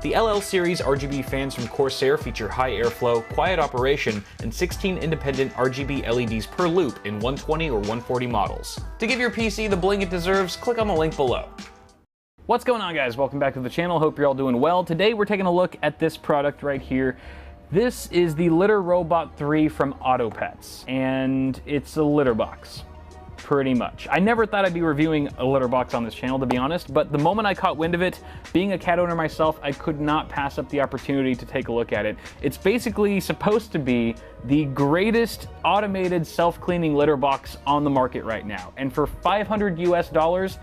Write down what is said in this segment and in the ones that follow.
The LL series RGB fans from Corsair feature high airflow, quiet operation, and 16 independent RGB LEDs per loop in 120 or 140 models. To give your PC the bling it deserves, click on the link below. What's going on, guys? Welcome back to the channel. Hope you're all doing well. Today we're taking a look at this product right here. This is the Litter Robot 3 from Autopets, and it's a litter box. Pretty much. I never thought I'd be reviewing a litter box on this channel, to be honest, but the moment I caught wind of it, being a cat owner myself, I could not pass up the opportunity to take a look at it. It's basically supposed to be the greatest automated self-cleaning litter box on the market right now, and for $500 US,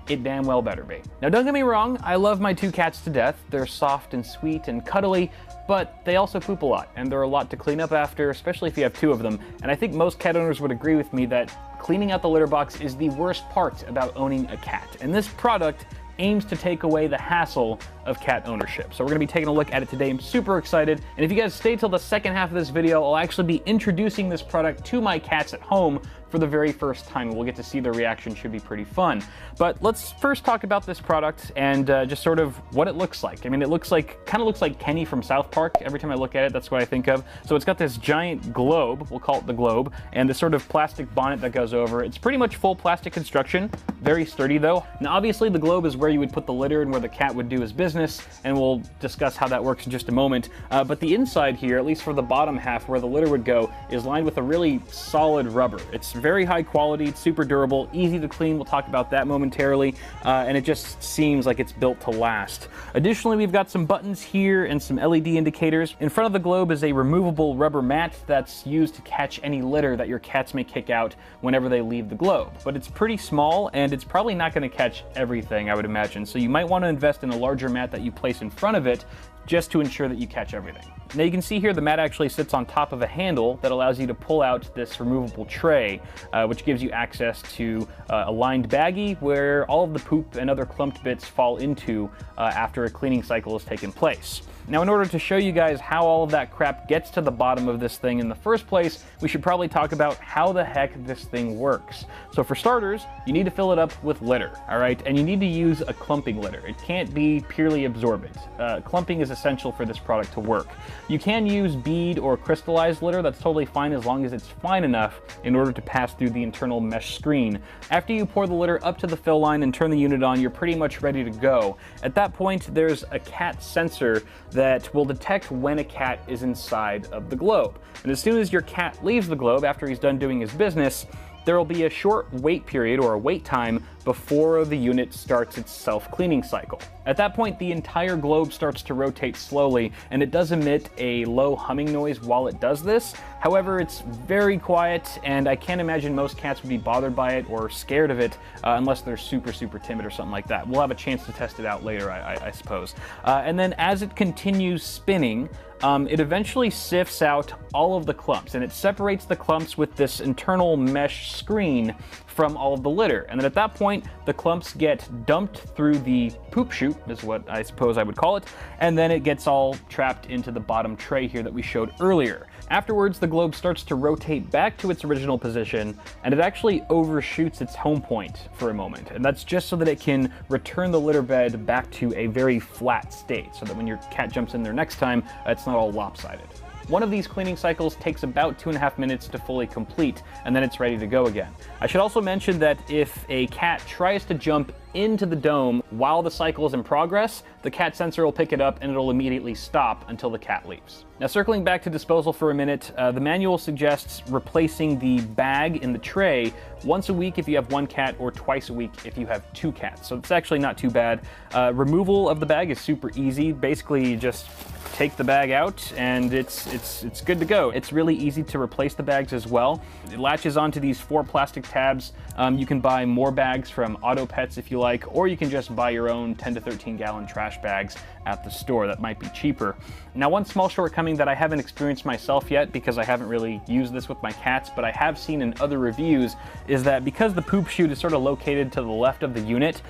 it damn well better be. Now, don't get me wrong, I love my two cats to death. They're soft and sweet and cuddly, but they also poop a lot, and they're a lot to clean up after, especially if you have two of them. And I think most cat owners would agree with me that cleaning out the litter box is the worst part about owning a cat. And this product aims to take away the hassle of cat ownership. So we're gonna be taking a look at it today. I'm super excited. And if you guys stay till the second half of this video, I'll actually be introducing this product to my cats at home for the very first time. We'll get to see their reaction. Should be pretty fun. But let's first talk about this product and just sort of what it looks like. I mean, it kind of looks like Kenny from South Park. Every time I look at it, that's what I think of. So it's got this giant globe, we'll call it the globe, and this sort of plastic bonnet that goes over. It's pretty much full plastic construction, very sturdy though. Now obviously the globe is where you would put the litter and where the cat would do his business, and we'll discuss how that works in just a moment. But the inside here, at least for the bottom half where the litter would go, is lined with a really solid rubber. It's very high quality, it's super durable, easy to clean. We'll talk about that momentarily, and it just seems like it's built to last. Additionally, we've got some buttons here and some LED indicators. In front of the globe is a removable rubber mat that's used to catch any litter that your cats may kick out whenever they leave the globe. But it's pretty small, and it's probably not going to catch everything, I would imagine. So you might want to invest in a larger mat that you place in front of it just to ensure that you catch everything. Now you can see here the mat actually sits on top of a handle that allows you to pull out this removable tray, which gives you access to a lined baggie where all of the poop and other clumped bits fall into after a cleaning cycle has taken place. Now, in order to show you guys how all of that crap gets to the bottom of this thing in the first place, we should probably talk about how the heck this thing works. So for starters, you need to fill it up with litter, all right? And you need to use a clumping litter. It can't be purely absorbent. Clumping is essential for this product to work. You can use bead or crystallized litter. That's totally fine as long as it's fine enough in order to pass through the internal mesh screen. After you pour the litter up to the fill line and turn the unit on, you're pretty much ready to go. At that point, there's a cat sensor that will detect when a cat is inside of the globe. And as soon as your cat leaves the globe after he's done doing his business, there will be a short wait period or a wait time before the unit starts its self-cleaning cycle. At that point, the entire globe starts to rotate slowly, and it does emit a low humming noise while it does this. However, it's very quiet, and I can't imagine most cats would be bothered by it or scared of it unless they're super, super timid or something like that. We'll have a chance to test it out later, I suppose. And then as it continues spinning, it eventually sifts out all of the clumps, and it separates the clumps with this internal mesh screen from all of the litter. And then at that point, the clumps get dumped through the poop chute, is what I suppose I would call it, and then it gets all trapped into the bottom tray here that we showed earlier. Afterwards, the globe starts to rotate back to its original position, and it actually overshoots its home point for a moment. And that's just so that it can return the litter bed back to a very flat state, so that when your cat jumps in there next time, it's not all lopsided. One of these cleaning cycles takes about 2.5 minutes to fully complete, and then it's ready to go again. I should also mention that if a cat tries to jump into the dome while the cycle is in progress, the cat sensor will pick it up and it'll immediately stop until the cat leaves. Now, circling back to disposal for a minute, the manual suggests replacing the bag in the tray once a week if you have one cat or twice a week if you have two cats. So it's actually not too bad. Removal of the bag is super easy. Basically, you just take the bag out and it's good to go. It's really easy to replace the bags as well. It latches onto these 4 plastic tabs. You can buy more bags from Autopets if you like, or you can just buy your own 10 to 13 gallon trash bags at the store. That might be cheaper. Now, one small shortcoming that I haven't experienced myself yet because I haven't really used this with my cats, but I have seen in other reviews, is that because the poop chute is sort of located to the left of the unit,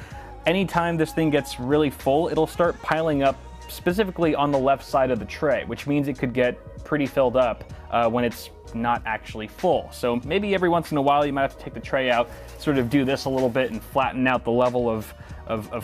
anytime this thing gets really full, it'll start piling up specifically on the left side of the tray, which means it could get pretty filled up when it's not actually full. So maybe every once in a while you might have to take the tray out, sort of do this a little bit and flatten out the level of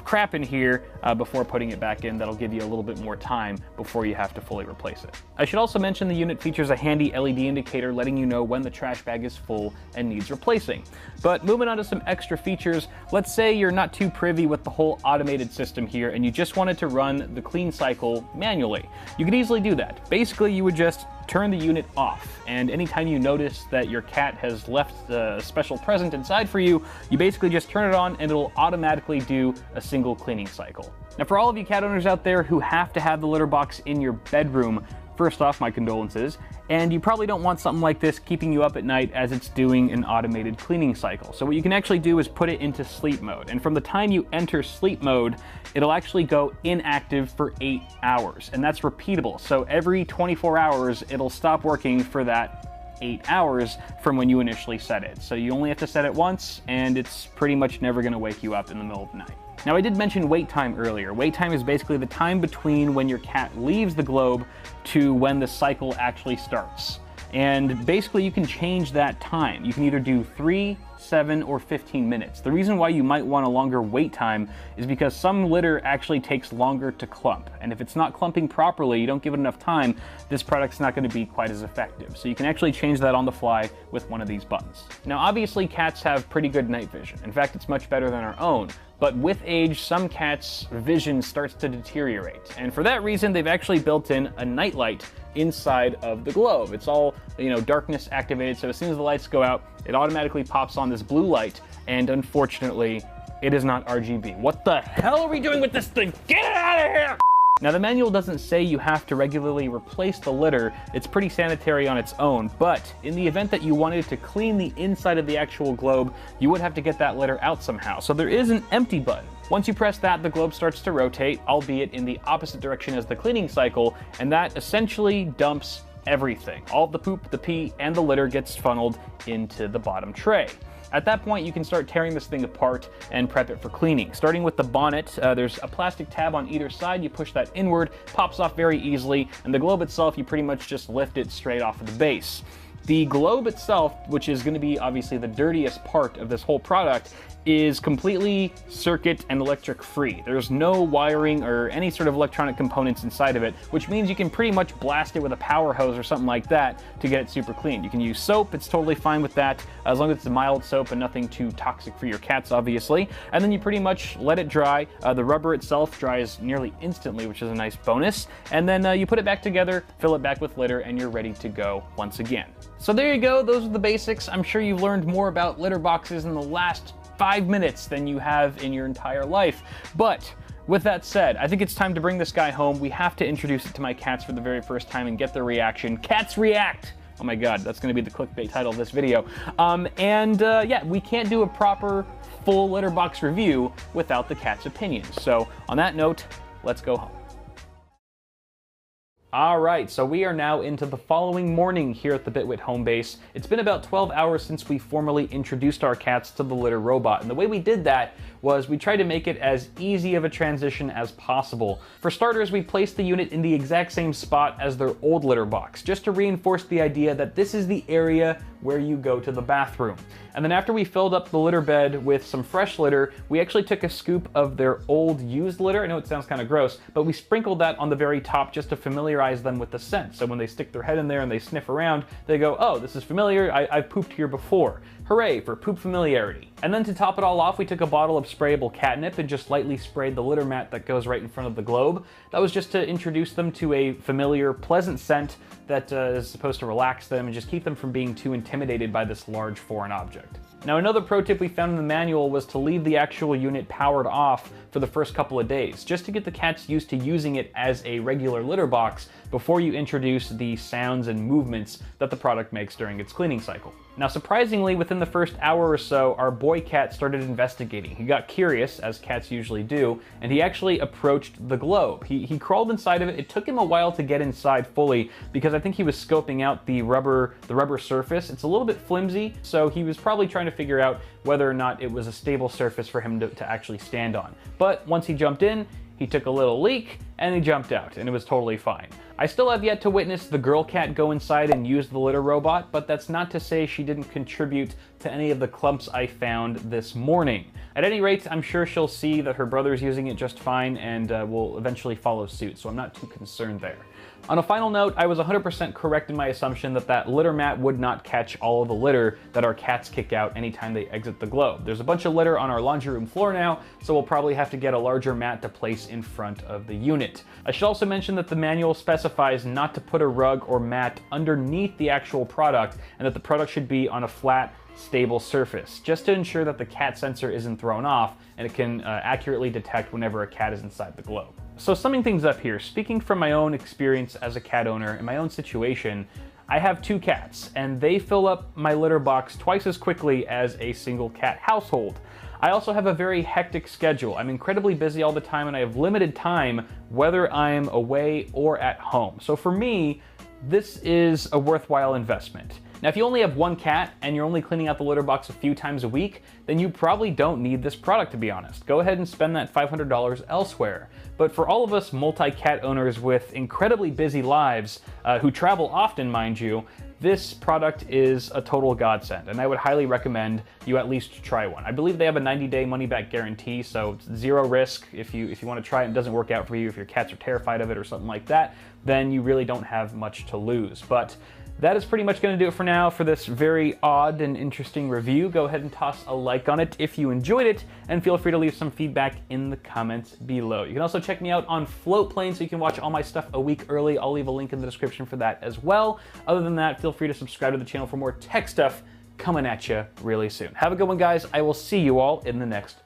crap in here before putting it back in. That'll give you a little bit more time before you have to fully replace it. I should also mention the unit features a handy LED indicator letting you know when the trash bag is full and needs replacing. But moving on to some extra features, let's say you're not too privy with the whole automated system here and you just wanted to run the clean cycle manually. You could easily do that. Basically, you would just turn the unit off, and anytime you notice that your cat has left a special present inside for you, you basically just turn it on and it'll automatically do a single cleaning cycle. Now, for all of you cat owners out there who have to have the litter box in your bedroom, first off, my condolences, and you probably don't want something like this keeping you up at night as it's doing an automated cleaning cycle. So what you can actually do is put it into sleep mode, and from the time you enter sleep mode, it'll actually go inactive for 8 hours, and that's repeatable. So every 24 hours, it'll stop working for that 8 hours from when you initially set it. So you only have to set it once, and it's pretty much never gonna wake you up in the middle of the night. Now, I did mention wait time earlier. Wait time is basically the time between when your cat leaves the globe to when the cycle actually starts. And basically you can change that time. You can either do 3, 7, or 15 minutes. The reason why you might want a longer wait time is because some litter actually takes longer to clump. And if it's not clumping properly, you don't give it enough time, this product's not going to be quite as effective. So you can actually change that on the fly with one of these buttons. Now, obviously cats have pretty good night vision. In fact, it's much better than our own. But with age, some cats' vision starts to deteriorate. And for that reason, they've actually built in a night light inside of the globe. It's all, darkness activated, so as soon as the lights go out, it automatically pops on this blue light, and unfortunately, it is not RGB. What the hell are we doing with this thing? Get it out of here! Now, the manual doesn't say you have to regularly replace the litter. It's pretty sanitary on its own, but in the event that you wanted to clean the inside of the actual globe, you would have to get that litter out somehow. So there is an empty button. Once you press that, the globe starts to rotate, albeit in the opposite direction as the cleaning cycle, and that essentially dumps everything. All the poop, the pee, and the litter gets funneled into the bottom tray. At that point, you can start tearing this thing apart and prep it for cleaning. Starting with the bonnet, there's a plastic tab on either side. You push that inward, pops off very easily, and the globe itself, you pretty much just lift it straight off of the base. The globe itself, which is going to be obviously the dirtiest part of this whole product, is completely circuit and electric free. There's no wiring or any sort of electronic components inside of it, which means you can pretty much blast it with a power hose or something like that to get it super clean. You can use soap, it's totally fine with that, as long as it's a mild soap and nothing too toxic for your cats, obviously. And then you pretty much let it dry. The rubber itself dries nearly instantly, which is a nice bonus. And then you put it back together, fill it back with litter, and you're ready to go once again. So there you go, those are the basics. I'm sure you've learned more about litter boxes in the last 5 minutes than you have in your entire life. But with that said, I think it's time to bring this guy home. We have to introduce it to my cats for the very first time and get their reaction. Cats react! Oh my god, that's going to be the clickbait title of this video. Yeah, we can't do a proper full litter box review without the cat's opinions. So on that note, let's go home. Alright, so we are now into the following morning here at the Bitwit home base. It's been about 12 hours since we formally introduced our cats to the litter robot, and the way we did that was we tried to make it as easy of a transition as possible. For starters, we placed the unit in the exact same spot as their old litter box, just to reinforce the idea that this is the area where you go to the bathroom. And then after we filled up the litter bed with some fresh litter, we actually took a scoop of their old used litter. I know it sounds kind of gross, but we sprinkled that on the very top just to familiarize them with the scent. So when they stick their head in there and they sniff around, they go, oh, this is familiar, I've pooped here before. Hooray for poop familiarity. And then to top it all off, we took a bottle of sprayable catnip and just lightly sprayed the litter mat that goes right in front of the globe. That was just to introduce them to a familiar, pleasant scent that is supposed to relax them and just keep them from being too intimidated by this large foreign object. Now, another pro tip we found in the manual was to leave the actual unit powered off for the first couple of days, just to get the cats used to using it as a regular litter box before you introduce the sounds and movements that the product makes during its cleaning cycle. Now, surprisingly, within the first hour or so, our boy cat started investigating. He got curious, as cats usually do, and he actually approached the globe. He crawled inside of it. It took him a while to get inside fully because I think he was scoping out the rubber surface. It's a little bit flimsy, so he was probably trying to figure out whether or not it was a stable surface for him to actually stand on. But once he jumped in, he took a little leak and he jumped out, and it was totally fine. I still have yet to witness the girl cat go inside and use the litter robot, but that's not to say she didn't contribute to any of the clumps I found this morning. At any rate, I'm sure she'll see that her brother's using it just fine and will eventually follow suit, so I'm not too concerned there. On a final note, I was 100% correct in my assumption that that litter mat would not catch all of the litter that our cats kick out anytime they exit the globe. There's a bunch of litter on our laundry room floor now, so we'll probably have to get a larger mat to place in front of the unit. I should also mention that the manual specifies not to put a rug or mat underneath the actual product, and that the product should be on a flat, stable surface, just to ensure that the cat sensor isn't thrown off and it can accurately detect whenever a cat is inside the globe. So summing things up here, speaking from my own experience as a cat owner in my own situation, I have 2 cats and they fill up my litter box twice as quickly as a single cat household. I also have a very hectic schedule. I'm incredibly busy all the time and I have limited time whether I'm away or at home. So for me, this is a worthwhile investment. Now, if you only have 1 cat and you're only cleaning out the litter box a few times a week, then you probably don't need this product, to be honest. Go ahead and spend that $500 elsewhere. But for all of us multi-cat owners with incredibly busy lives, who travel often, mind you, this product is a total godsend, and I would highly recommend you at least try one. I believe they have a 90-day money-back guarantee, so it's 0 risk. If you want to try it and it doesn't work out for you, if your cats are terrified of it or something like that, then you really don't have much to lose. But that is pretty much going to do it for now for this very odd and interesting review. Go ahead and toss a like on it if you enjoyed it, and feel free to leave some feedback in the comments below. You can also check me out on Floatplane so you can watch all my stuff a week early. I'll leave a link in the description for that as well. Other than that, feel free to subscribe to the channel for more tech stuff coming at you really soon. Have a good one, guys. I will see you all in the next